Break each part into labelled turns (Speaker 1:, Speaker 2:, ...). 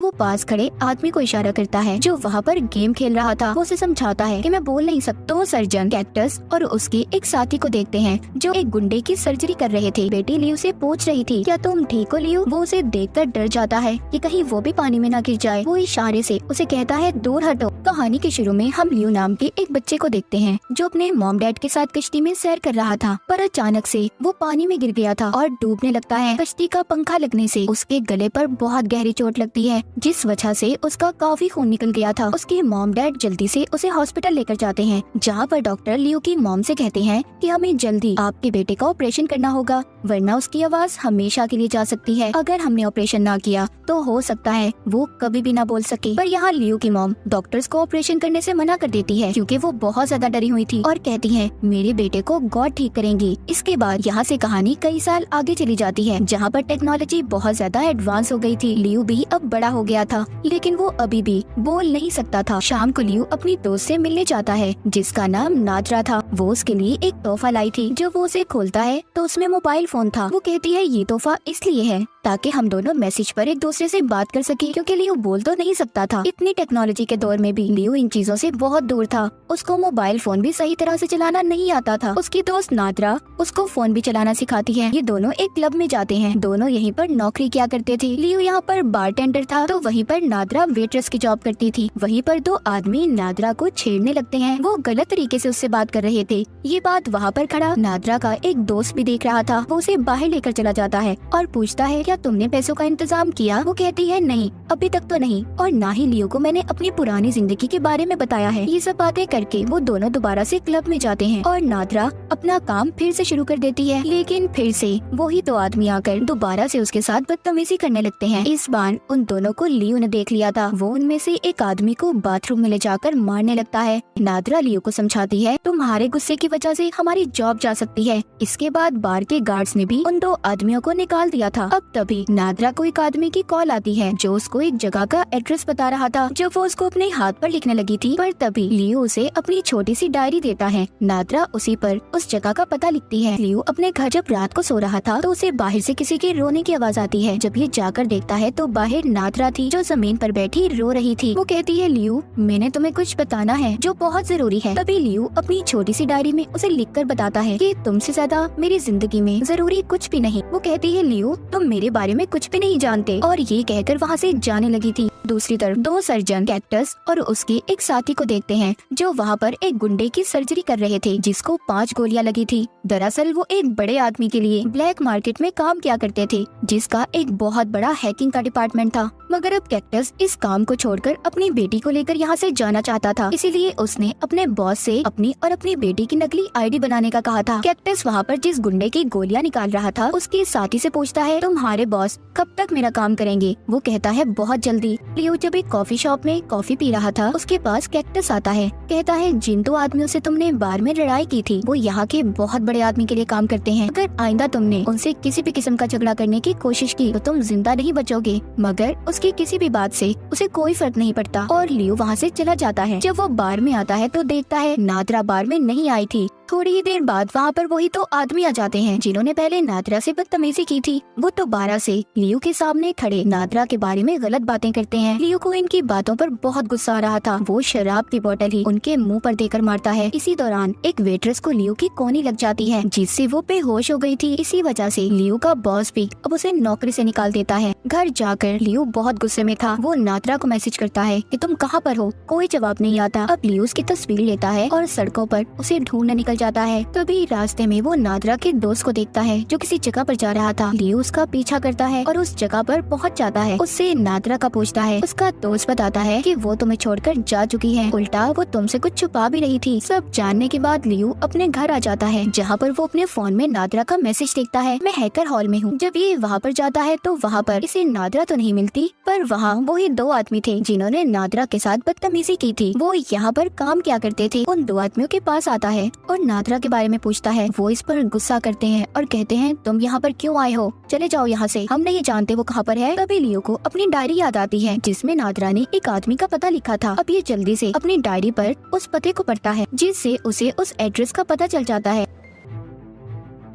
Speaker 1: वो पास खड़े आदमी को इशारा करता है जो वहाँ पर गेम खेल रहा था। वो उसे समझाता है कि मैं बोल नहीं सकता। तो सर्जन कैक्टस और उसके एक साथी को देखते हैं जो एक गुंडे की सर्जरी कर रहे थे। बेटी लियो से पूछ रही थी क्या तुम ठीक हो लियो? वो उसे देखकर डर जाता है कि कहीं वो भी पानी में ना गिर जाए। वो इशारे से उसे कहता है दूर हटो। कहानी के शुरू में हम लियो नाम के एक बच्चे को देखते हैं जो अपने मॉम डैड के साथ कश्ती में सैर कर रहा था, पर अचानक से वो पानी में गिर गया था और डूबने लगता है। कश्ती का पंखा लगने से उसके गले पर बहुत गहरी चोट लगती है जिस वजह से उसका काफी खून निकल गया था। उसके मॉम डैड जल्दी से उसे हॉस्पिटल लेकर जाते हैं जहाँ पर डॉक्टर लियो की मॉम से कहते हैं कि हमें जल्दी आपके बेटे का ऑपरेशन करना होगा वरना उसकी आवाज हमेशा के लिए जा सकती है। अगर हमने ऑपरेशन ना किया तो हो सकता है वो कभी भी ना बोल सके। पर यहाँ लियो की मॉम डॉक्टर्स को ऑपरेशन करने से मना कर देती है क्योंकि वो बहुत ज्यादा डरी हुई थी और कहती है मेरे बेटे को गॉड ठीक करेंगी। इसके बाद यहाँ से कहानी कई साल आगे चली जाती है जहाँ पर टेक्नोलॉजी बहुत ज्यादा एडवांस हो गई थी। लियो भी अब बड़ा हो गया था लेकिन वो अभी भी बोल नहीं सकता था। शाम को लियो अपनी दोस्त से मिलने जाता है जिसका नाम नादरा था। वो उसके लिए एक तोहफा लाई थी। जब वो उसे खोलता है तो उसमें मोबाइल फोन था। वो कहती है ये तोहफा इसलिए है ताकि हम दोनों मैसेज पर एक दूसरे से बात कर सके क्योंकि लियो बोल तो नहीं सकता था। इतनी टेक्नोलॉजी के दौर में भी लियो इन चीजों से बहुत दूर था। उसको मोबाइल फोन भी सही तरह से चलाना नहीं आता था। उसकी दोस्त नादरा उसको फोन भी चलाना सिखाती है। ये दोनों एक क्लब में जाते हैं। दोनों यहीं पर नौकरी किया करते थे। लियो यहाँ पर बारटेंडर था तो वहीं पर नादरा वेट्रेस की जॉब करती थी। वहीं पर दो आदमी नादरा को छेड़ने लगते हैं। वो गलत तरीके से उससे बात कर रहे थे। ये बात वहाँ पर खड़ा नादरा का एक दोस्त भी देख रहा था। वो उसे बाहर लेकर चला जाता है और पूछता है क्या तुमने पैसों का इंतजाम किया? वो कहती है नहीं अभी तक तो नहीं और ना ही लियो को मैंने अपनी पुरानी जिंदगी के बारे में बताया है। ये सब बातें करके वो दोनों दोबारा से क्लब में जाते हैं और नादरा अपना काम फिर से शुरू कर देती है। लेकिन फिर से वही दो आदमी आकर दोबारा से उसके साथ बदतमीजी करने लगते हैं। इस बार उन दोनों को लियो ने देख लिया था। वो उनमें से एक आदमी को बाथरूम में ले जाकर मारने लगता है। नादरा लियो को समझाती है तुम्हारे गुस्से की वजह से हमारी जॉब जा सकती है। इसके बाद बार के गार्ड्स ने भी उन दो आदमियों को निकाल दिया था। अब तभी नादरा को एक आदमी की कॉल आती है जो उसको एक जगह का एड्रेस बता रहा था। जब वो उसको अपने हाथ पर लिखने लगी थी पर तभी लियो उसे अपनी छोटी सी डायरी देता है। नादरा उसी पर उस जगह का पता लिखती है। लियो अपने घर जब रात को सो रहा था तो उसे बाहर से किसी के रोने की आवाज आती है। जब ये जाकर देखता है तो बाहर नादरा थी जो जमीन पर बैठी रो रही थी। वो कहती है लियो मैंने तुम्हें कुछ बताना है जो बहुत जरूरी है। तभी लियो अपनी छोटी सी डायरी में उसे लिखकर बताता है कि तुमसे ज्यादा मेरी जिंदगी में जरूरी कुछ भी नहीं। वो कहती है लियो तुम मेरे बारे में कुछ भी नहीं जानते और ये कहकर वहाँ से जाने लगी थी। दूसरी तरफ दो सर्जन कैक्टस और उसके एक साथी को देखते हैं जो वहाँ पर एक गुंडे की सर्जरी कर रहे थे जिसको 5 गोलियां लगी थी। दरअसल वो एक बड़े आदमी के लिए ब्लैक मार्केट में काम किया करते थे जिसका एक बहुत बड़ा हैकिंग का डिपार्टमेंट था। मगर अब कैक्टस इस काम को छोड़कर अपनी बेटी को लेकर यहाँ से जाना चाहता था। इसीलिए उसने अपने बॉस से अपनी और अपनी बेटी की नकली आईडी बनाने का कहा था। कैक्टस वहाँ पर जिस गुंडे की गोलियां निकाल रहा था उसके साथी से पूछता है तुम्हारे बॉस कब तक मेरा काम करेंगे? वो कहता है बहुत जल्दी। लियो जब एक कॉफी शॉप में कॉफी पी रहा था उसके पास कैक्टस आता है। कहता है जिन दो आदमियों से तुमने बार में लड़ाई की थी वो यहाँ के बहुत बड़े आदमी के लिए काम करते हैं। अगर आइंदा तुमने उनसे किसी भी किस्म का झगड़ा करने की कोशिश की तो तुम जिंदा नहीं बचोगे। मगर उसकी किसी भी बात से उसे कोई फर्क नहीं पड़ता और लियो वहाँ से चला जाता है। जब वो बार में आता है तो देखता है नादरा बार में नहीं आई थी। थोड़ी ही देर बाद वहाँ पर वही तो आदमी आ जाते हैं जिन्होंने पहले नादरा से बदतमीजी की थी। वो दोबारा से लियो के सामने खड़े नादरा के बारे में गलत बातें करते हैं। लियो को इनकी बातों पर बहुत गुस्सा आ रहा था। वो शराब की बोतल ही उनके मुंह पर देकर मारता है। इसी दौरान एक वेट्रेस को लियो की कोनी लग जाती है जिससे वो बेहोश हो गई थी। इसी वजह से लियो का बॉस भी अब उसे नौकरी से निकाल देता है। घर जाकर लियो बहुत गुस्से में था। वो नादरा को मैसेज करता है कि तुम कहाँ पर हो? कोई जवाब नहीं आता। अब लियो उसकी तस्वीर लेता है और सड़कों पर उसे ढूंढने निकल जाता है। तभी रास्ते में वो नादरा के दोस्त को देखता है जो किसी जगह पर जा रहा था। लियो उसका पीछा करता है और उस जगह पर पहुंच जाता है। उससे नादरा का पूछता है। उसका दोस्त बताता है कि वो तुम्हें छोड़कर जा चुकी है, उल्टा वो तुमसे कुछ छुपा भी रही थी। सब जानने के बाद लियो अपने घर आ जाता है जहाँ पर वो अपने फोन में नादरा का मैसेज देखता है मैं हैकर हॉल में हूँ। जब ये वहाँ पर जाता है तो वहाँ पर इसे नादरा तो नहीं मिलती पर वहाँ वही दो आदमी थे जिन्होंने नादरा के साथ बदतमीजी की थी। वो यहाँ पर काम क्या करते थे। उन दो आदमियों के पास आता है और नादरा के बारे में पूछता है। वो इस पर गुस्सा करते हैं और कहते हैं तुम यहाँ पर क्यों आए हो? चले जाओ यहाँ से, हम नहीं जानते वो कहाँ पर है। तभी लियो को अपनी डायरी याद आती है जिसमें नादरा ने एक आदमी का पता लिखा था। अब ये जल्दी से अपनी डायरी पर उस पते को पढ़ता है जिससे उसे उस एड्रेस का पता चल जाता है।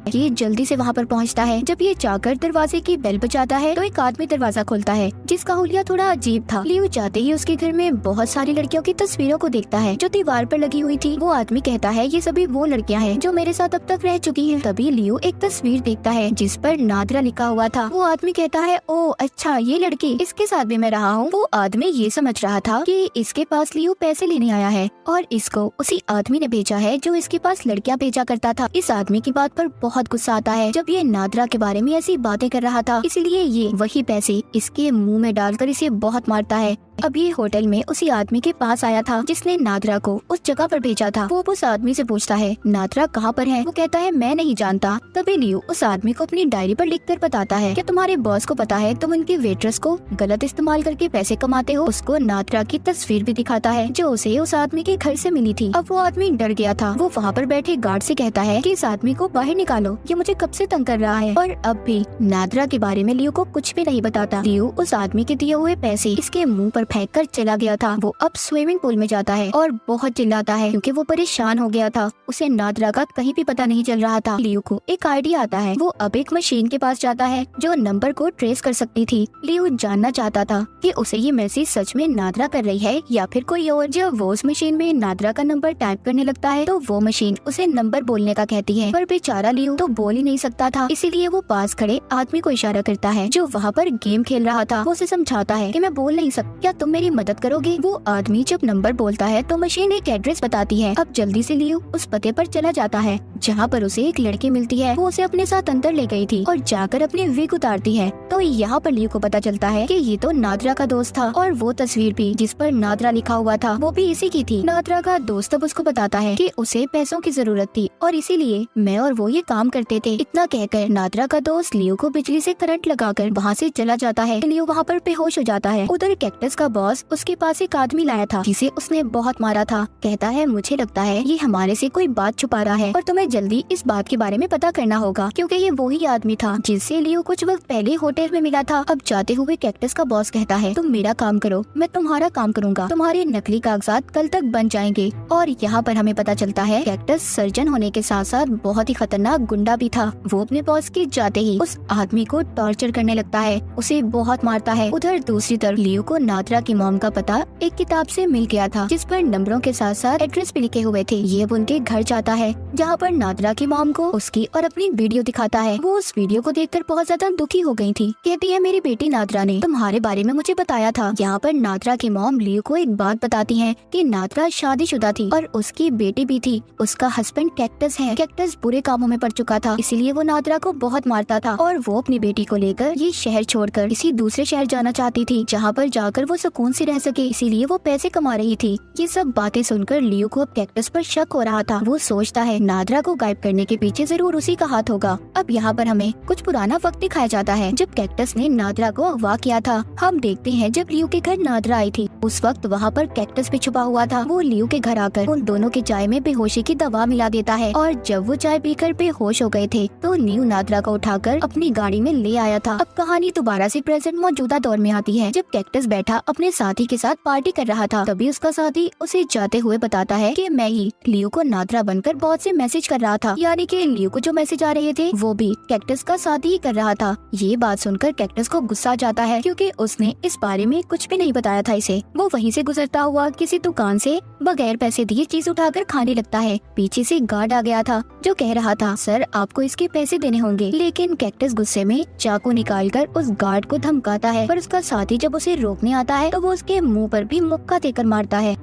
Speaker 1: ये जल्दी से वहाँ पर पहुँचता है। जब ये जाकर दरवाजे की बेल बजाता है तो एक आदमी दरवाजा खोलता है जिसका हुलिया थोड़ा अजीब था। लियो जाते ही उसके घर में बहुत सारी लड़कियों की तस्वीरों को देखता है जो दीवार पर लगी हुई थी। वो आदमी कहता है ये सभी वो लड़कियां हैं जो मेरे साथ अब तक रह चुकी हैं। तभी लियो एक तस्वीर देखता है जिस पर नादरा लिखा हुआ था। वो आदमी कहता है ओ अच्छा ये लड़की, इसके साथ भी मैं रहा हूँ। वो आदमी ये समझ रहा था कि इसके पास लियो पैसे लेने आया है और इसको उसी आदमी ने भेजा है जो इसके पास लड़कियां भेजा करता था। इस आदमी की बात पर बहुत गुस्सा आता है जब ये नादरा के बारे में ऐसी बातें कर रहा था, इसलिए ये वही पैसे इसके मुंह में डालकर इसे बहुत मारता है। अब ये होटल में उसी आदमी के पास आया था जिसने नादरा को उस जगह पर भेजा था। वो उस आदमी से पूछता है नादरा कहाँ पर है? वो कहता है मैं नहीं जानता। तभी लियो उस आदमी को अपनी डायरी पर लिखकर बताता है क्या तुम्हारे बॉस को पता है तुम उनकी वेट्रेस को गलत इस्तेमाल करके पैसे कमाते हो? उसको नादरा की तस्वीर भी दिखाता है जो उसे उस आदमी के घर से मिली थी। अब वो आदमी डर गया था। वो वहाँ पर बैठे गार्ड से कहता है कि इस आदमी को बाहर निकालो, ये मुझे कब से तंग कर रहा है। और अब भी नादरा के बारे में लियो को कुछ भी नहीं बताता। लियो उस आदमी के दिए हुए पैसे इसके मुँह पर फेंक कर चला गया था। वो अब स्विमिंग पूल में जाता है और बहुत चिल्लाता है क्योंकि वो परेशान हो गया था। उसे नादरा का कहीं भी पता नहीं चल रहा था। लियो को एक आइडिया आता है। वो अब एक मशीन के पास जाता है जो नंबर को ट्रेस कर सकती थी। लियो जानना चाहता था कि उसे ये मैसेज सच में नादरा कर रही है या फिर कोई और। जब वो उस मशीन में नादरा का नंबर टाइप करने लगता है तो वो मशीन उसे नंबर बोलने का कहती है, पर बेचारा लियो तो बोल ही नहीं सकता था। इसीलिए वो पास खड़े आदमी को इशारा करता है जो वहाँ पर गेम खेल रहा था। वो उसे समझाता है कि मैं बोल नहीं सकता, क्या तुम मेरी मदद करोगे? वो आदमी जब नंबर बोलता है तो मशीन एक एड्रेस बताती है। अब जल्दी से लियो उस पते पर चला जाता है जहाँ पर उसे एक लड़की मिलती है। वो उसे अपने साथ अंदर ले गई थी और जाकर अपनी विग उतारती है। तो यहाँ पर लियो को पता चलता है कि ये तो नादरा का दोस्त था और वो तस्वीर भी जिस पर नादरा लिखा हुआ था वो भी इसी की थी। नादरा का दोस्त अब उसको बताता है कि उसे पैसों की जरूरत थी और इसीलिए मैं और वो ये काम करते थे। इतना कहकर नादरा का दोस्त लियो को बिजली से करंट लगाकर वहाँ से चला जाता है। लियो वहाँ पर बेहोश हो जाता है। उधर कैक्टस का बॉस उसके पास एक आदमी लाया था जिसे उसने बहुत मारा था। कहता है मुझे लगता है ये हमारे से कोई बात छुपा रहा है और तुम्हें जल्दी इस बात के बारे में पता करना होगा क्योंकि ये वही आदमी था जिससे लियो कुछ वक्त पहले होटल में मिला था। अब जाते हुए कैक्टस का बॉस कहता है तुम मेरा काम करो, मैं तुम्हारा काम करूंगा, तुम्हारे नकली कागजात कल तक बन जाएंगे। और यहाँ पर हमें पता चलता है कैक्टस सर्जन होने के साथ साथ बहुत ही खतरनाक गुंडा भी था। वो अपने बॉस के जाते ही उस आदमी को टॉर्चर करने लगता है, उसे बहुत मारता है। उधर दूसरी तरफ लियो को नादरा की मॉम का पता एक किताब से मिल गया था जिस पर नंबरों के साथ साथ एड्रेस भी लिखे हुए थे। ये उनके घर जाता है जहाँ पर नादरा की मॉम को उसकी और अपनी वीडियो दिखाता है। वो उस वीडियो को देखकर बहुत ज्यादा दुखी हो गई थी। कहती है मेरी बेटी नादरा ने तुम्हारे बारे में मुझे बताया था। यहाँ पर नादरा की मॉम लियो को एक बात बताती है कि नादरा शादीशुदा थी और उसकी बेटी भी थी। उसका हस्बैंड कैक्टस है। कैक्टस बुरे कामों में पड़ चुका था, इसीलिए वो नादरा को बहुत मारता था और वो अपनी बेटी को लेकर ये शहर छोड़कर किसी दूसरे शहर जाना चाहती थी जहाँ पर जाकर वो सुकून से रह सके, इसीलिए वो पैसे कमा रही थी। ये सब बातें सुनकर लियो को अब कैक्टस पर शक हो रहा था। वो सोचता है नादरा को गायब करने के पीछे जरूर उसी का हाथ होगा। अब यहाँ पर हमें कुछ पुराना वक्त दिखाया जाता है जब कैक्टस ने नादरा को अगवा किया था। हम देखते हैं जब लियो के घर नादरा आई थी उस वक्त वहाँ पर कैक्टस भी छुपा हुआ था। वो लियो के घर आकर उन दोनों के चाय में बेहोशी की दवा मिला देता है और जब वो चाय पीकर बेहोश हो गए थे तो लियो नादरा को उठाकर अपनी गाड़ी में ले आया था। अब कहानी दोबारा से प्रेजेंट मौजूदा दौर में आती है जब कैक्टस बैठा अपने साथी के साथ पार्टी कर रहा था। तभी उसका साथी उसे जाते हुए बताता है कि मैं ही लियो को नादरा बनकर बहुत से मैसेज कर रहा था, यानी कि लियो को जो मैसेज आ रहे थे वो भी कैक्टस का साथी ही कर रहा था। ये बात सुनकर कैक्टस को गुस्सा आ जाता है क्योंकि उसने इस बारे में कुछ भी नहीं बताया था इसे। वो वहीं से गुजरता हुआ किसी दुकान से बगैर पैसे दिए चीज उठाकर खाने लगता है। पीछे से गार्ड आ गया था जो कह रहा था सर आपको इसके पैसे देने होंगे, लेकिन कैक्टस गुस्से में चाकू निकालकर उस गार्ड को धमकाता है। पर उसका साथी जब उसे रोकने आता है तो वो उसके मुंह पर भी मुक्का देकर मारता है।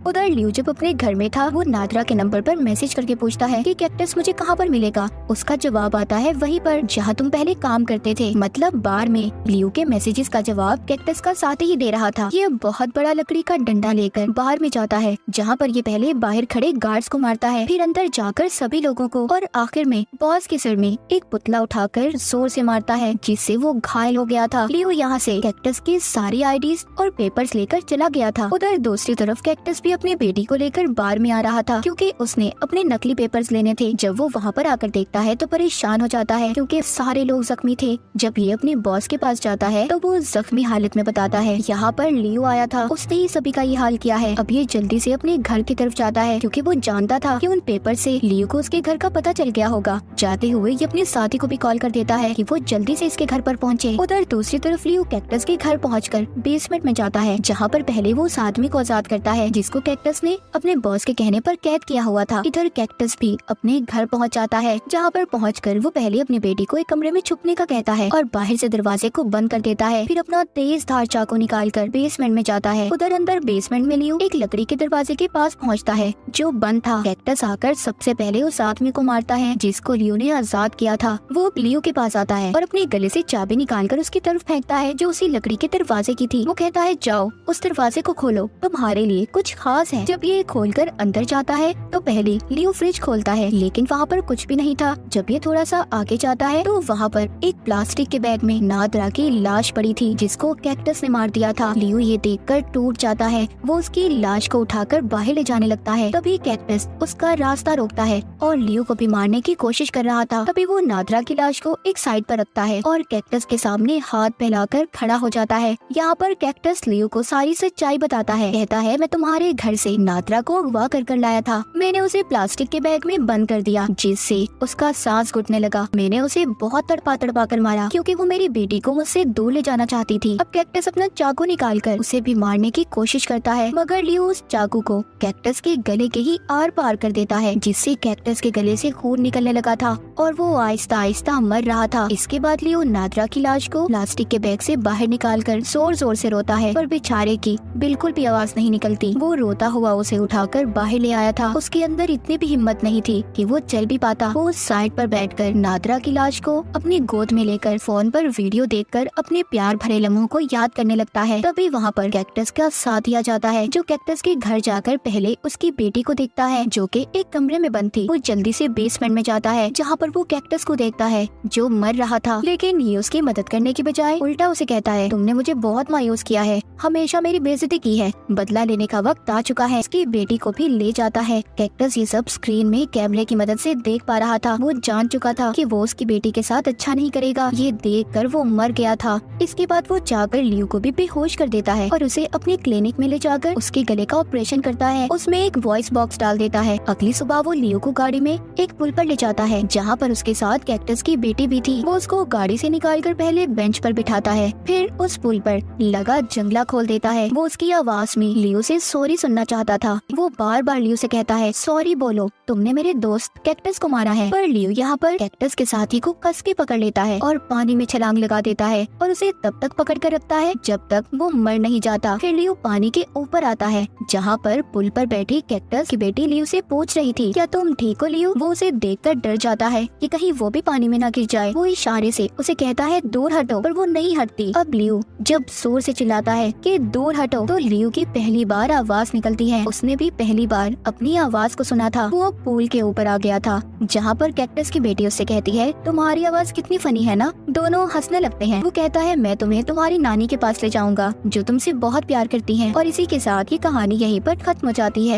Speaker 1: उधर लियो जब अपने घर में था वो नादरा के नंबर पर मैसेज करके पूछता है कि कैक्टस मुझे कहाँ पर मिलेगा। उसका जवाब आता है वहीं पर जहाँ तुम पहले काम करते थे, मतलब बार में। लियो के मैसेजेस का जवाब कैक्टस का साथी ही दे रहा था। ये बहुत बड़ा लकड़ी का डंडा लेकर बाहर में जाता है जहाँ पर ये पहले बाहर खड़े गार्ड्स को मारता है, फिर अंदर जाकर सभी लोगों को और आखिर में बॉस के सिर में एक पुतला उठाकर जोर से मारता है जिससे वो घायल हो गया था। लियो यहाँ से कैक्टस की सारी आईडीज और पेपर्स लेकर चला गया था। उधर दूसरी तरफ कैक्टस भी अपनी बेटी को लेकर बार में आ रहा था क्योंकि उसने अपने नकली पेपर्स लेने थे। जब वो वहाँ पर आकर देखता है तो परेशान हो जाता है क्योंकि सारे लोग जख्मी थे। जब ये अपने बॉस के पास जाता है तो वो जख्मी हालत में बताता है यहाँ पर लियो आया था, उसने ही सभी का ये हाल किया है। अब ये जल्दी से अपने घर की तरफ जाता है क्योंकि वो जानता था कि उन पेपर से लियो को उसके घर का पता चल गया होगा। जाते हुए ये अपने साथी को भी कॉल कर देता है कि वो जल्दी से इसके घर पर पहुँचे। उधर दूसरी तरफ लियो कैक्टस के घर पहुँचकर बेसमेंट में जाता है जहाँ पर पहले वो उस आदमी को आजाद करता है जिसको कैक्टस ने अपने बॉस के कहने पर कैद किया हुआ था। इधर कैक्टस भी अपने घर पहुँच जाता है जहाँ पर पहुँचकर वो पहले अपनी बेटी को एक कमरे में छुपने का कहता है और बाहर से दरवाजे को बंद कर देता है। फिर अपना तेज धार चाकू निकालकर बेसमेंट में जाता है। उधर अंदर बेसमेंट में लियो एक लकड़ी के दरवाजे के पास पहुँचता है जो बंद था। कैक्टस आकर सबसे पहले उस आदमी को मारता है जिसको लियो ने आजाद किया था। वो लियो के पास आता है और अपने गले से चाबी निकालकर उसकी तरफ फेंकता है जो उसी लकड़ी के दरवाजे की थी। वो कहता है जाओ उस दरवाजे को खोलो, तुम्हारे लिए कुछ खास है। जब ये खोलकर अंदर जाता है तो पहले लियो फ्रिज खोलता है लेकिन वहाँ पर कुछ भी नहीं था। जब ये थोड़ा सा आगे जाता है तो वहाँ पर एक प्लास्टिक के बैग में नादरा की लाश पड़ी थी जिसको कैक्टस ने मार दिया था। लियो ये देखकर टूट जाता है। वो उसकी लाश को उठाकर बाहर ले जाने लगता है। तभी कैक्टस उसका रास्ता रोकता है और लियो को भी मारने की कोशिश कर रहा था। तभी वो नादरा की लाश को एक साइड पर रखता है और कैक्टस के सामने हाथ फैलाकर खड़ा हो जाता है। यहाँ पर कैक्टस लियो को सारी सच्चाई बताता है। कहता है मैं तुम्हारे घर से नादरा को अगवा कर लाया था। मैंने उसे प्लास्टिक के बैग में बंद कर दिया जिससे उसका सांस घुटने लगा। मैंने उसे बहुत तड़पा तड़पा कर मारा क्योंकि वो मेरी बेटी को मुझसे दूर ले जाना चाहती थी। अब कैक्टस अपना चाकू निकालकर उसे भी मारने की कोशिश करता है मगर लियो उस चाकू को कैक्टस के गले के ही आर पार कर देता है जिससे कैक्टस के गले से खून निकलने लगा था और वो आहिस्ता आहिस्ता मर रहा था। इसके बाद लियो नादरा की लाश को प्लास्टिक के बैग से बाहर निकालकर जोर जोर से रोता है पर बेचारे की बिल्कुल भी आवाज नहीं निकलती। वो रोता हुआ उसे उठाकर बाहर ले आया था। उसके अंदर इतनी भी हिम्मत नहीं थी कि वो चल भी पाता। वो उस साइड पर बैठकर नादरा की लाश को अपनी गोद में लेकर फोन पर वीडियो देखकर अपने प्यार भरे लम्हों को याद करने लगता है। तभी वहाँ पर कैक्टस का साथ दिया जाता है जो कैक्टस के घर जाकर पहले उसकी बेटी को देखता है जो कि एक कमरे में बंद थी। वो जल्दी से बेसमेंट में जाता है जहाँ पर वो कैक्टस को देखता है जो मर रहा था लेकिन ये उसकी मदद करने की बजाय उल्टा उसे कहता है तुमने मुझे बहुत मायूस किया है, हमेशा मेरी बेइज्जती की है, बदला लेने का वक्त आ चुका है। इसकी बेटी को भी ले जाता है। कैक्टस ये सब स्क्रीन में कैमरे की मदद से देख पा रहा था। वो जान चुका था कि वो उसकी बेटी के साथ अच्छा नहीं करेगा। ये देखकर वो मर गया था। इसके बाद वो जाकर लियो को भी बेहोश कर देता है और उसे अपने क्लिनिक में ले जाकर उसके गले का ऑपरेशन करता है। उसमें एक वॉइस बॉक्स डाल देता है। अगली सुबह वो लियो को गाड़ी में एक पुल पर ले जाता है जहाँ पर उसके साथ कैक्टस की बेटी भी थी। वो उसको गाड़ी से निकालकर पहले बेंच पर बिठाता है, फिर उस पुल पर लगा जंगला खोल देता है। वो उसकी आवाज में लियो से सॉरी सुनना चाहता था। वो बार बार लियो से कहता है सॉरी बोलो, तुमने मेरे दोस्त कैक्टस को मारा है। पर लियो यहाँ पर कैक्टस के साथी को कस के पकड़ लेता है और पानी में छलांग लगा देता है और उसे तब तक पकड़ कर रखता है जब तक वो मर नहीं जाता। फिर लियो पानी के ऊपर आता है जहाँ पर पुल पर बैठी कैक्टस की बेटी लियो से पूछ रही थी क्या तुम ठीक हो लियो। वो उसे देखकर डर जाता है कि कहीं वो भी पानी में ना गिर जाए। वो इशारे से उसे कहता है दूर हटो पर वो नहीं हटती। अब लियो जब जोर से चिल्लाता है कि दूर हटो तो लियो की पहली बार आवाज निकलती है। उसने भी पहली बार अपनी आवाज को सुना था। वो पुल के ऊपर आ गया था जहाँ पर कैक्टस की बेटी उससे कहती है तुम्हारी आवाज कितनी फनी है ना। दोनों हंसने लगते हैं। वो कहता है मैं तुम्हें तुम्हारी नानी के पास ले जाऊंगा जो तुमसे बहुत प्यार करती है। और इसी के साथ ये कहानी यहीं पर खत्म हो जाती है।